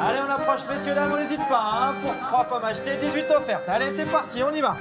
Allez, on approche, messieurs, dames, on n'hésite pas, hein, pour 3 pommes achetées, 18 offertes. Allez, c'est parti, on y va.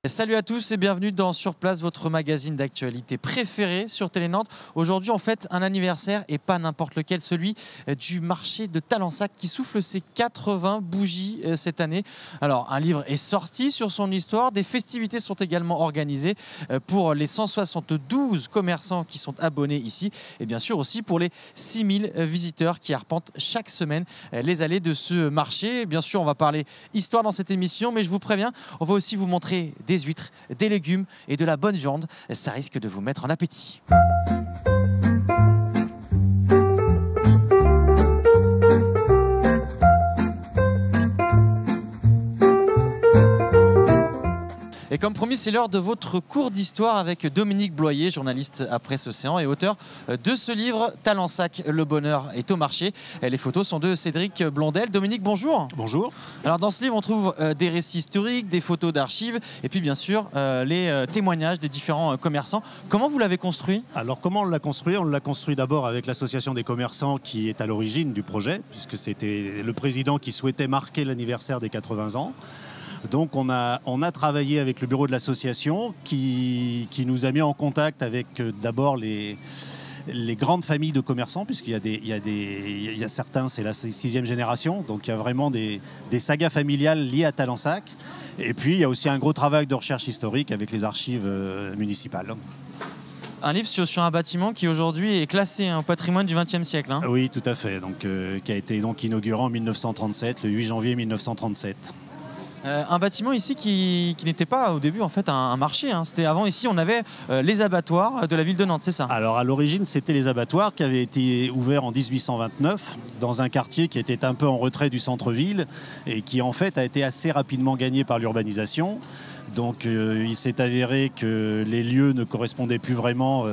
Salut à tous et bienvenue dans Sur Place, votre magazine d'actualité préféré sur Télé Nantes. Aujourd'hui, on fête un anniversaire et pas n'importe lequel, celui du marché de Talensac qui souffle ses 80 bougies cette année. Alors, un livre est sorti sur son histoire. Des festivités sont également organisées pour les 172 commerçants qui sont abonnés ici et bien sûr aussi pour les 6000 visiteurs qui arpentent chaque semaine les allées de ce marché. Bien sûr, on va parler histoire dans cette émission, mais je vous préviens, on va aussi vous montrer des huîtres, des légumes et de la bonne viande. Ça risque de vous mettre en appétit. Et comme promis, c'est l'heure de votre cours d'histoire avec Dominique Bloyer, journaliste à Presse Océan et auteur de ce livre Talensac, le bonheur est au marché. Les photos sont de Cédric Blondel. Dominique, bonjour. Bonjour. Alors dans ce livre, on trouve des récits historiques, des photos d'archives et puis bien sûr les témoignages des différents commerçants. Comment vous l'avez construit? Alors comment on l'a construit? On l'a construit d'abord avec l'association des commerçants qui est à l'origine du projet, puisque c'était le président qui souhaitait marquer l'anniversaire des 80 ans. Donc on a travaillé avec le bureau de l'association qui nous a mis en contact avec d'abord les grandes familles de commerçants, puisqu'il y a certains, c'est la 6e génération, donc il y a vraiment des sagas familiales liées à Talensac. Et puis il y a aussi un gros travail de recherche historique avec les archives municipales. Un livre sur un bâtiment qui aujourd'hui est classé au patrimoine du XXe siècle. Hein. Oui, tout à fait, donc, qui a été donc inauguré en 1937, le 8 janvier 1937. Un bâtiment ici qui n'était pas au début en fait un marché. Hein. C'était avant ici on avait les abattoirs de la ville de Nantes, c'est ça? Alors à l'origine c'était les abattoirs qui avaient été ouverts en 1829 dans un quartier qui était un peu en retrait du centre-ville et qui en fait a été assez rapidement gagné par l'urbanisation. Donc il s'est avéré que les lieux ne correspondaient plus vraiment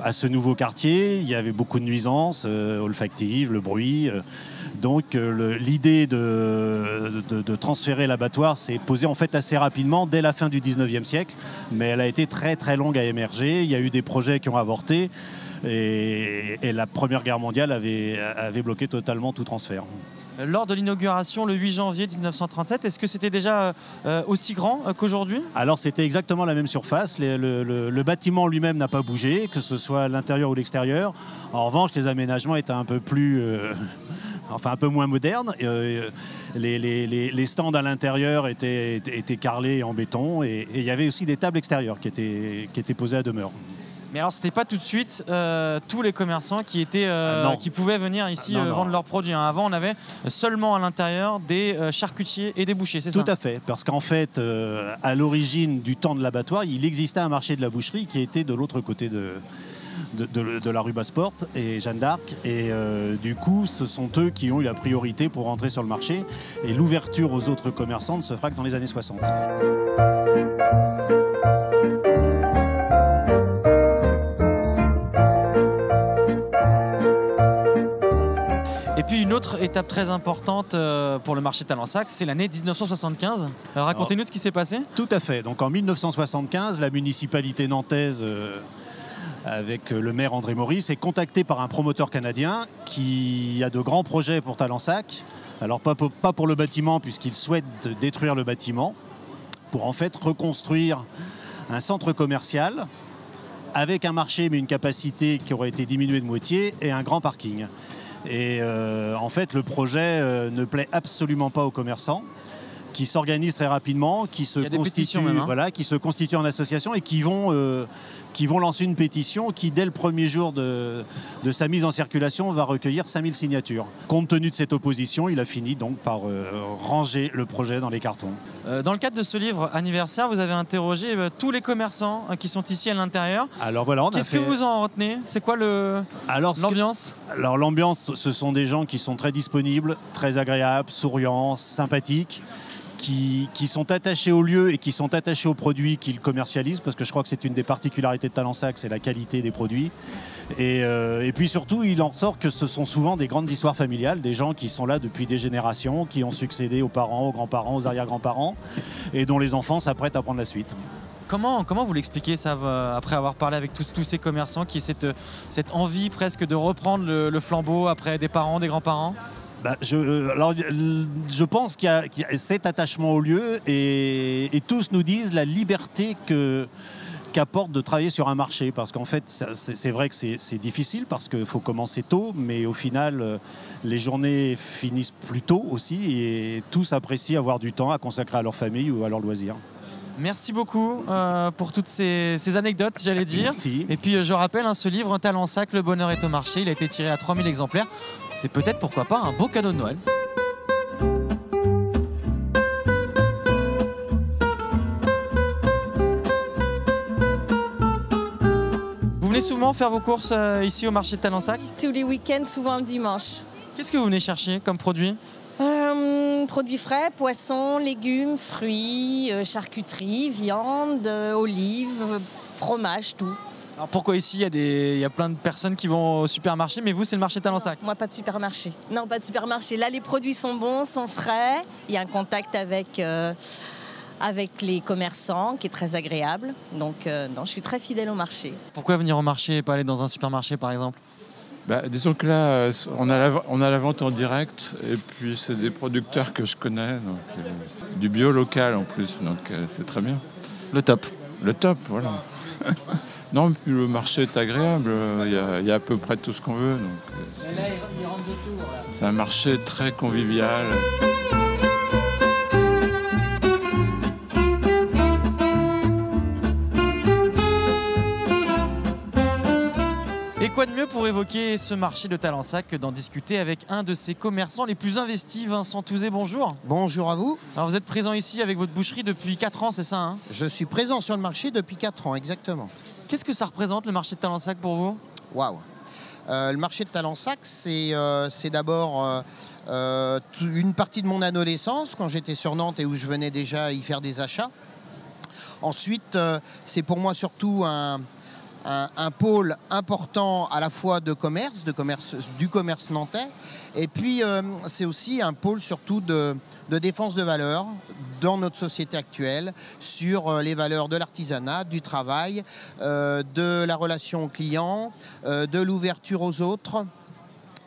à ce nouveau quartier. Il y avait beaucoup de nuisances olfactives, le bruit. Donc l'idée de transférer l'abattoir s'est posée en fait assez rapidement dès la fin du 19e siècle, mais elle a été très très longue à émerger. Il y a eu des projets qui ont avorté et la Première Guerre mondiale avait bloqué totalement tout transfert. Lors de l'inauguration le 8 janvier 1937, est-ce que c'était déjà aussi grand qu'aujourd'hui? Alors c'était exactement la même surface, le bâtiment lui-même n'a pas bougé, que ce soit l'intérieur ou l'extérieur. En revanche, les aménagements étaient un peu plus... Enfin un peu moins moderne. Les stands à l'intérieur étaient carrelés en béton et il y avait aussi des tables extérieures qui étaient posées à demeure. Mais alors c'était pas tout de suite tous les commerçants qui pouvaient venir ici vendre leurs produits. Hein. Avant on avait seulement à l'intérieur des charcutiers et des bouchers, c'est ça? Tout à fait, parce qu'en fait à l'origine du temps de l'abattoir, il existait un marché de la boucherie qui était de l'autre côté de la rue Basse-Porte et Jeanne d'Arc et du coup ce sont eux qui ont eu la priorité pour rentrer sur le marché et l'ouverture aux autres commerçants ne se fera que dans les années 60. Et puis une autre étape très importante pour le marché Talensac, c'est l'année 1975. Racontez-nous ce qui s'est passé. Tout à fait, donc en 1975 la municipalité nantaise avec le maire André Maurice, est contacté par un promoteur canadien qui a de grands projets pour Talensac. Alors pas pour le bâtiment, puisqu'il souhaite détruire le bâtiment, pour en fait reconstruire un centre commercial avec un marché, mais une capacité qui aurait été diminuée de moitié, et un grand parking. Et en fait, le projet ne plaît absolument pas aux commerçants, qui s'organisent très rapidement, qui se constituent en association et qui vont lancer une pétition qui, dès le premier jour de sa mise en circulation, va recueillir 5000 signatures. Compte tenu de cette opposition, il a fini donc par ranger le projet dans les cartons. Dans le cadre de ce livre anniversaire, vous avez interrogé tous les commerçants qui sont ici à l'intérieur. Alors voilà, qu'est-ce que vous en retenez? C'est quoi l'ambiance? Alors l'ambiance, ce sont des gens qui sont très disponibles, très agréables, souriants, sympathiques, qui sont attachés au lieu et qui sont attachés aux produits qu'ils commercialisent, parce que je crois que c'est une des particularités de Talensac, c'est la qualité des produits. Et puis surtout, il en ressort que ce sont souvent des grandes histoires familiales, des gens qui sont là depuis des générations, qui ont succédé aux parents, aux grands-parents, aux arrière-grands-parents, et dont les enfants s'apprêtent à prendre la suite. Comment vous l'expliquez ça, après avoir parlé avec tous ces commerçants qui ont cette envie presque de reprendre le flambeau après des parents, des grands-parents? Je pense qu'il y a cet attachement au lieu et tous nous disent la liberté qu'apporte de travailler sur un marché. Parce qu'en fait, c'est vrai que c'est difficile parce qu'il faut commencer tôt, mais au final, les journées finissent plus tôt aussi et tous apprécient avoir du temps à consacrer à leur famille ou à leurs loisirs. Merci beaucoup pour toutes ces anecdotes, j'allais dire. Merci. Et puis je rappelle, ce livre, Talensac, le bonheur est au marché, il a été tiré à 3000 exemplaires. C'est peut-être, pourquoi pas, un beau cadeau de Noël. Vous venez souvent faire vos courses ici au marché de Talensac? Tous les week-ends, souvent le dimanche. Qu'est-ce que vous venez chercher comme produit? Produits frais, poissons, légumes, fruits, charcuterie, viande, olives, fromage, tout. Alors pourquoi ici il y a plein de personnes qui vont au supermarché, mais vous c'est le marché de Talensac? Moi pas de supermarché. Non, pas de supermarché. Là les produits sont bons, sont frais. Il y a un contact avec les commerçants qui est très agréable. Donc non, je suis très fidèle au marché. Pourquoi venir au marché et pas aller dans un supermarché par exemple? Disons que là, on a la vente en direct et puis c'est des producteurs que je connais, donc, du bio local en plus, donc c'est très bien. Le top. Le top, voilà. Non, puis le marché est agréable, il y a à peu près tout ce qu'on veut. Donc, c'est un marché très convivial. Et quoi de mieux pour évoquer ce marché de Talensac que d'en discuter avec un de ses commerçants les plus investis, Vincent Touzé, bonjour. Bonjour à vous. Alors vous êtes présent ici avec votre boucherie depuis 4 ans, c'est ça hein? Je suis présent sur le marché depuis 4 ans, exactement. Qu'est-ce que ça représente le marché de Talensac pour vous? Waouh. Le marché de Talensac, c'est d'abord une partie de mon adolescence, quand j'étais sur Nantes et où je venais déjà y faire des achats. Ensuite, c'est pour moi surtout un pôle important à la fois du commerce nantais, et puis c'est aussi un pôle surtout de défense de valeurs dans notre société actuelle, sur les valeurs de l'artisanat, du travail, de la relation au client, de l'ouverture aux autres,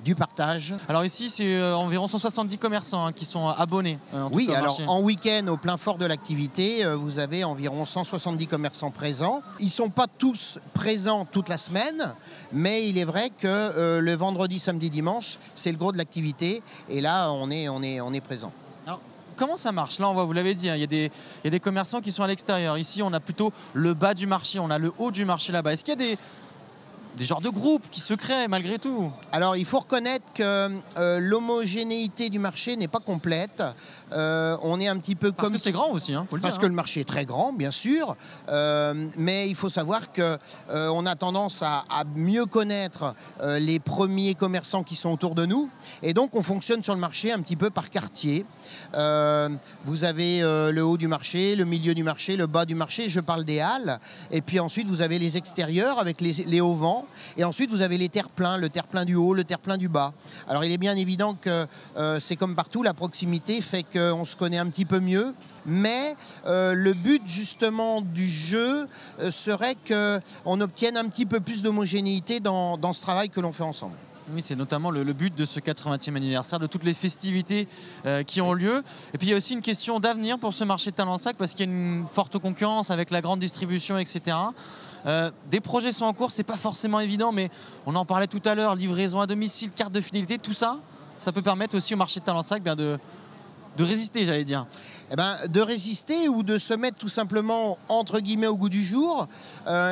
du partage. Alors ici, c'est environ 170 commerçants qui sont abonnés. Oui, alors en week-end, au plein fort de l'activité, vous avez environ 170 commerçants présents. Ils ne sont pas tous présents toute la semaine, mais il est vrai que le vendredi, samedi, dimanche, c'est le gros de l'activité. Et là, on est présent. Alors, comment ça marche? Là, vous l'avez dit, il y a des commerçants qui sont à l'extérieur. Ici, on a plutôt le bas du marché, on a le haut du marché là-bas. Est-ce qu'il y a des genres de groupes qui se créent malgré tout? Alors il faut reconnaître que l'homogénéité du marché n'est pas complète. On est un petit peu Parce que c'est grand aussi, faut le dire. Parce que le marché est très grand, bien sûr. Mais il faut savoir qu'on a tendance à mieux connaître les premiers commerçants qui sont autour de nous. Et donc on fonctionne sur le marché un petit peu par quartier. Vous avez le haut du marché, le milieu du marché, le bas du marché. Je parle des halles. Et puis ensuite vous avez les extérieurs avec les hauts vents. Et ensuite, vous avez les terre-pleins, le terre-plein du haut, le terre-plein du bas. Alors, il est bien évident que c'est comme partout, la proximité fait qu'on se connaît un petit peu mieux. Mais le but, justement, du jeu serait qu'on obtienne un petit peu plus d'homogénéité dans ce travail que l'on fait ensemble. Oui, c'est notamment le but de ce 80e anniversaire, de toutes les festivités qui ont lieu. Et puis il y a aussi une question d'avenir pour ce marché de Talensac parce qu'il y a une forte concurrence avec la grande distribution, etc. Des projets sont en cours, c'est pas forcément évident, mais on en parlait tout à l'heure, livraison à domicile, carte de fidélité, tout ça, ça peut permettre aussi au marché de Talensac de résister, j'allais dire. De résister ou de se mettre tout simplement entre guillemets au goût du jour.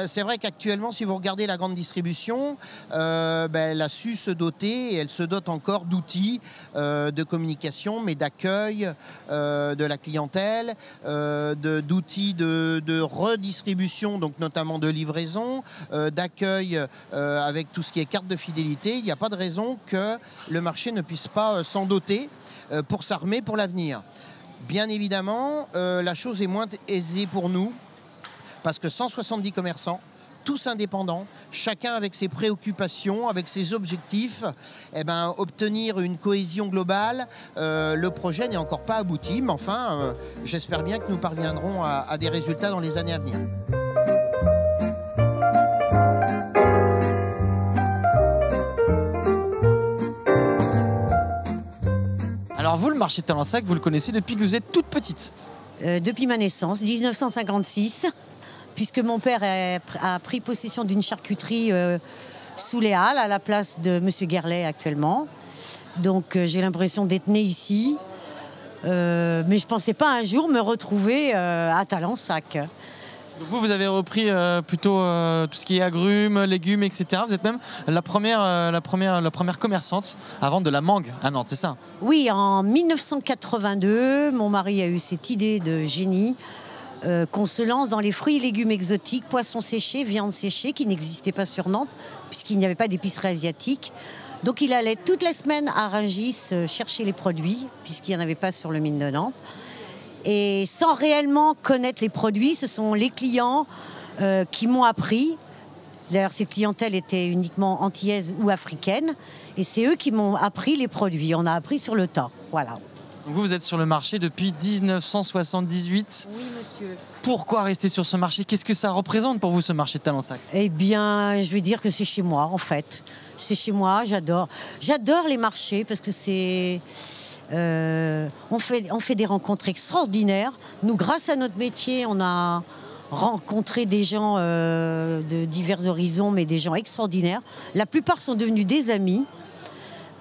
C'est vrai qu'actuellement, si vous regardez la grande distribution, elle a su se doter, et elle se dote encore d'outils de communication, mais d'accueil de la clientèle, d'outils de redistribution, donc notamment de livraison, d'accueil avec tout ce qui est carte de fidélité. Il n'y a pas de raison que le marché ne puisse pas s'en doter pour s'armer pour l'avenir. Bien évidemment, la chose est moins aisée pour nous, parce que 170 commerçants, tous indépendants, chacun avec ses préoccupations, avec ses objectifs, eh ben, obtenir une cohésion globale, le projet n'est encore pas abouti, mais enfin, j'espère bien que nous parviendrons à des résultats dans les années à venir. Alors vous, le marché de Talensac, vous le connaissez depuis que vous êtes toute petite? Depuis ma naissance, 1956, puisque mon père a pris possession d'une charcuterie sous les Halles, à la place de M. Guerlet actuellement. Donc j'ai l'impression d'être née ici, mais je ne pensais pas un jour me retrouver à Talensac. Vous avez repris plutôt tout ce qui est agrumes, légumes, etc. Vous êtes même la première commerçante à vendre de la mangue à Nantes, c'est ça? Oui, en 1982, mon mari a eu cette idée de génie qu'on se lance dans les fruits et légumes exotiques, poissons séchés, viande séchée, qui n'existaient pas sur Nantes, puisqu'il n'y avait pas d'épicerie asiatique. Donc il allait toutes les semaines à Rungis chercher les produits, puisqu'il n'y en avait pas sur le mine de Nantes. Et sans réellement connaître les produits, ce sont les clients qui m'ont appris. D'ailleurs, cette clientèle était uniquement antillaise ou africaine. Et c'est eux qui m'ont appris les produits. On a appris sur le tas. Voilà. Vous êtes sur le marché depuis 1978. Oui, monsieur. Pourquoi rester sur ce marché? Qu'est-ce que ça représente pour vous, ce marché de Talensac? Eh bien, je vais dire que c'est chez moi, en fait. C'est chez moi, j'adore. J'adore les marchés parce que c'est... on fait des rencontres extraordinaires. Nous, grâce à notre métier, on a rencontré des gens de divers horizons, mais des gens extraordinaires. La plupart sont devenus des amis.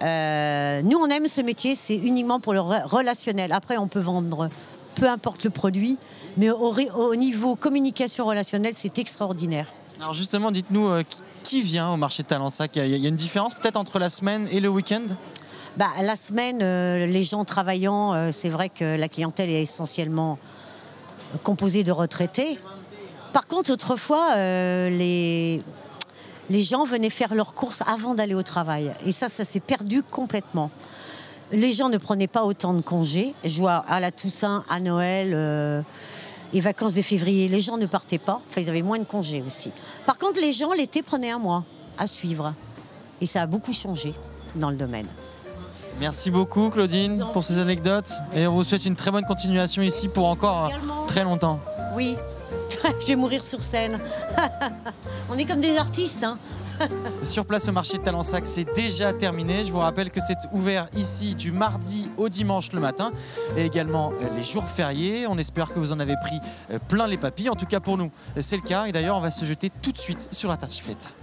Nous, on aime ce métier, c'est uniquement pour le relationnel. Après, on peut vendre peu importe le produit, mais au niveau communication relationnelle, c'est extraordinaire. Alors justement, dites-nous, qui vient au marché de Talensac? Il y a une différence peut-être entre la semaine et le week-end? La semaine, les gens travaillant, c'est vrai que la clientèle est essentiellement composée de retraités. Par contre, autrefois, les gens venaient faire leurs courses avant d'aller au travail. Et ça s'est perdu complètement. Les gens ne prenaient pas autant de congés. Je vois à la Toussaint, à Noël, les vacances de février, les gens ne partaient pas. Enfin, ils avaient moins de congés aussi. Par contre, les gens, l'été, prenaient un mois à suivre. Et ça a beaucoup changé dans le domaine. Merci beaucoup, Claudine, pour ces anecdotes. Et on vous souhaite une très bonne continuation ici pour encore très longtemps. Oui, je vais mourir sur scène. On est comme des artistes, hein. Sur place au marché de Talensac, c'est déjà terminé. Je vous rappelle que c'est ouvert ici du mardi au dimanche le matin et également les jours fériés. On espère que vous en avez pris plein les papilles. En tout cas pour nous, c'est le cas. Et d'ailleurs, on va se jeter tout de suite sur la tartiflette.